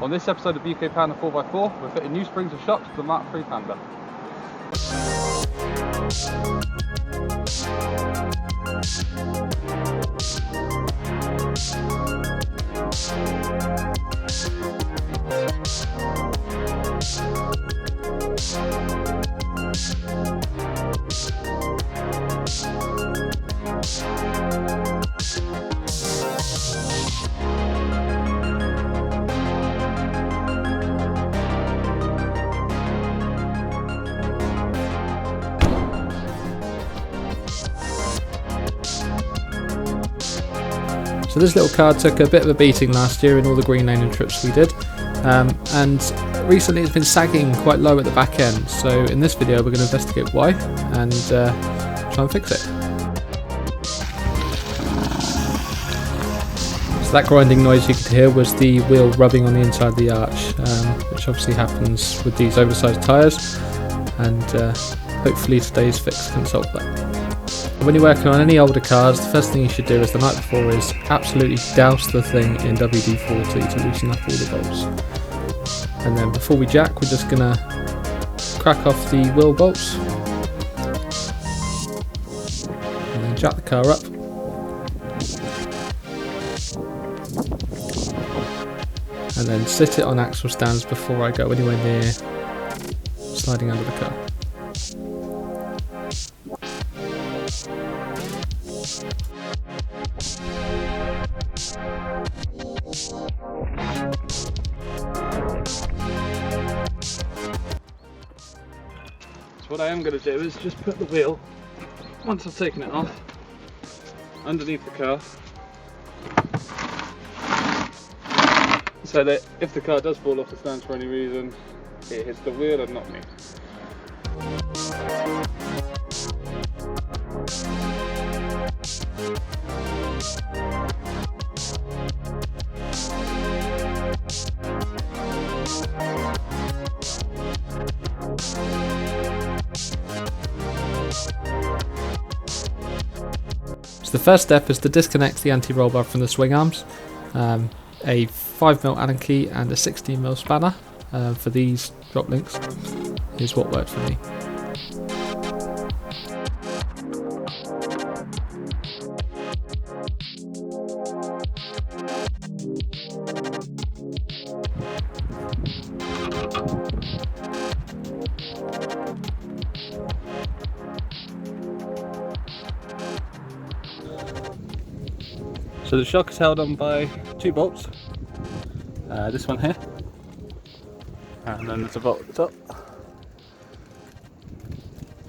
On this episode of BK Panda 4x4, we're fitting new springs and shocks to the Mark III Panda. So this little car took a bit of a beating last year in all the green laning trips we did, and recently it's been sagging quite low at the back end, so in this video we're going to investigate why and try and fix it. So that grinding noise you could hear was the wheel rubbing on the inside of the arch, which obviously happens with these oversized tyres, and hopefully today's fix can solve that. When you're working on any older cars, the first thing you should do is the night before is absolutely douse the thing in WD-40 to loosen up all the bolts. And then before we jack, we're just going to crack off the wheel bolts and then jack the car up. And then sit it on axle stands before I go anywhere near sliding under the car. So what I am going to do is just put the wheel, once I've taken it off, underneath the car, so that if the car does fall off the stands for any reason, it hits the wheel and not me. So the first step is to disconnect the anti-roll bar from the swing arms. A 5mm Allen key and a 16mm spanner for these drop links is what worked for me. So the shock is held on by 2 bolts, this one here, and then there's a bolt at the top.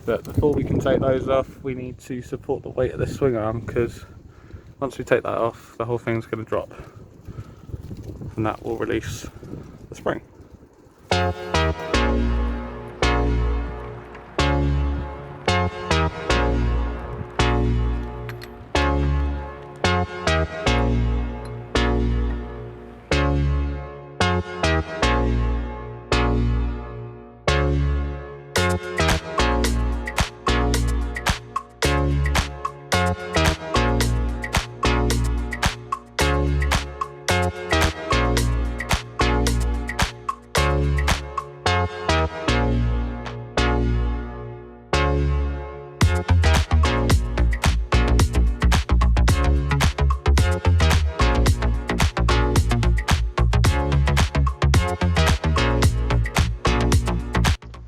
But before we can take those off, we need to support the weight of this swing arm, because once we take that off, the whole thing's going to drop, and that will release the spring.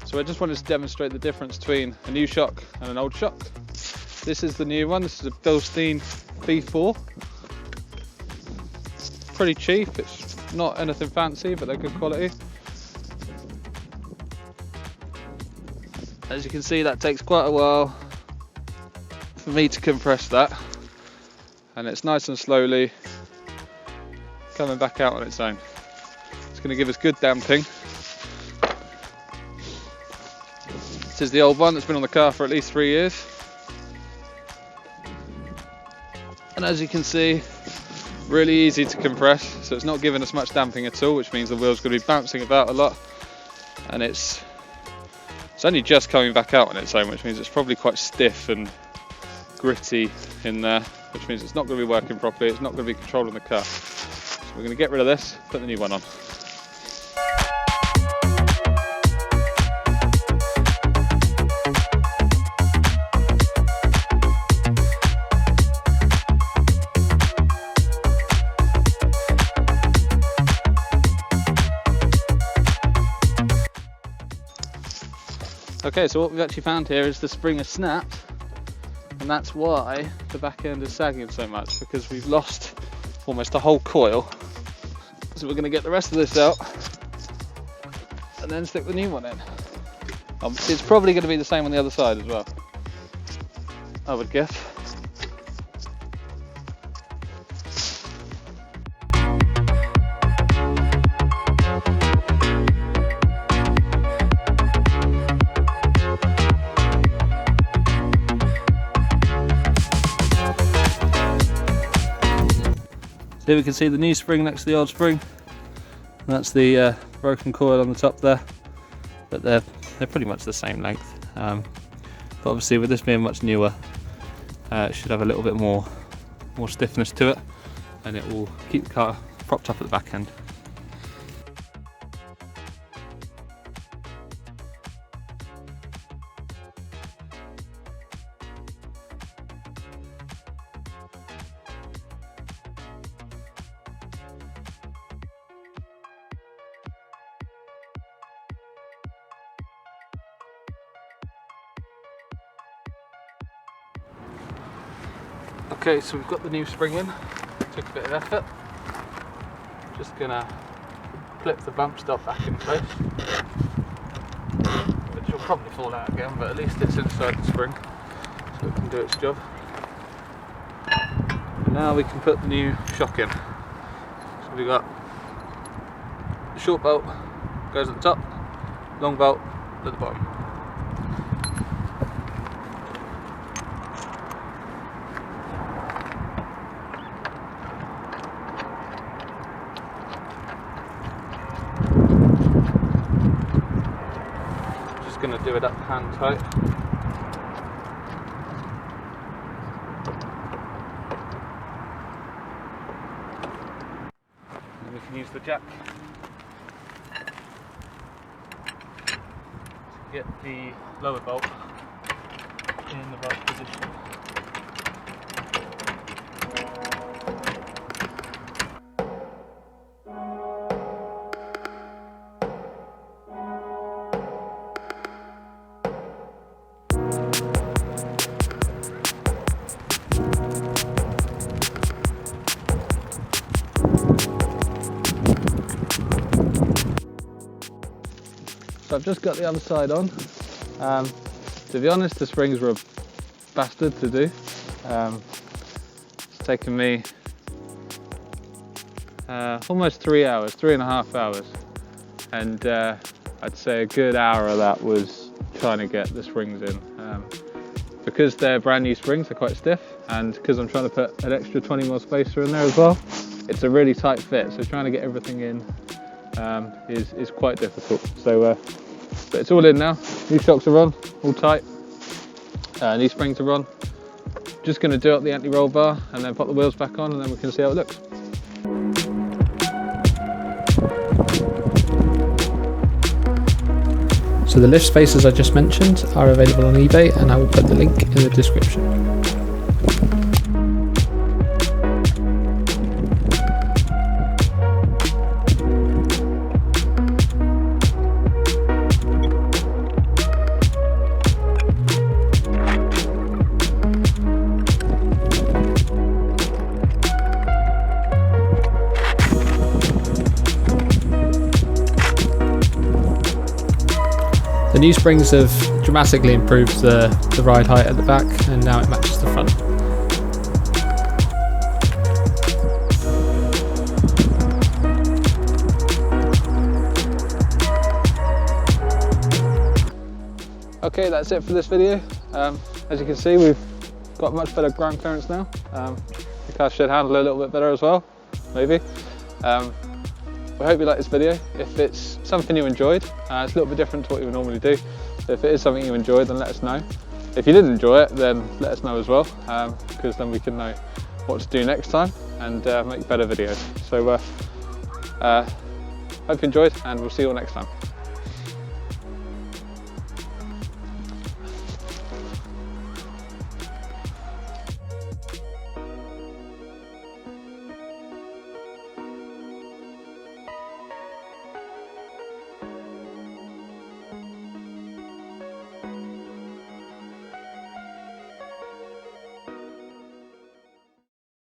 So I just wanted to demonstrate the difference between a new shock and an old shock. This is the new one. This is a Bilstein V4. It's pretty cheap. It's not anything fancy, but they're good quality. As you can see, that takes quite a while for me to compress that, and it's nice and slowly coming back out on its own. It's going to give us good damping. This is the old one that's been on the car for at least 3 years. And as you can see, really easy to compress, so it's not giving us much damping at all, which means the wheel's going to be bouncing about a lot. And it's only just coming back out on its own, which means it's probably quite stiff and gritty in there, which means it's not going to be working properly, it's not going to be controlling the car. So we're going to get rid of this, put the new one on. Okay, so what we've actually found here is the spring has snapped, and that's why the back end is sagging so much, because we've lost almost a whole coil. So we're going to get the rest of this out and then stick the new one in. It's probably going to be the same on the other side as well, I would guess. Here we can see the new spring next to the old spring. That's the broken coil on the top there, but they're pretty much the same length. But obviously with this being much newer, it should have a little bit more stiffness to it, and it will keep the car propped up at the back end. Okay, so we've got the new spring in. Took a bit of effort. Just gonna clip the bump stop back in place, which will probably fall out again, but at least it's inside the spring, so it can do its job. And now we can put the new shock in. So we've got the short bolt goes at the top, long bolt at the bottom. Going to do it up hand tight. And we can use the jack to get the lower bolt in the right position. So I've just got the other side on. To be honest, the springs were a bastard to do. It's taken me almost 3 hours, 3.5 hours. And I'd say a good hour of that was trying to get the springs in. Because they're brand new springs, they're quite stiff, and because I'm trying to put an extra 20mm spacer in there as well, it's a really tight fit, so trying to get everything in is quite difficult. So but it's all in now. New shocks are on, all tight. New springs are on. Just going to do up the anti-roll bar and then pop the wheels back on, and then we can see how it looks. So the lift spacers I just mentioned are available on eBay, and I will put the link in the description. The new springs have dramatically improved the ride height at the back, and now it matches the front. Okay, that's it for this video. As you can see, we've got much better ground clearance now. The car should handle a little bit better as well, maybe. We hope you like this video. If it's something you enjoyed, it's a little bit different to what you would normally do. So if it is something you enjoyed, then let us know. If you didn't enjoy it, then let us know as well, because then we can know what to do next time and make better videos. So hope you enjoyed, and we'll see you all next time.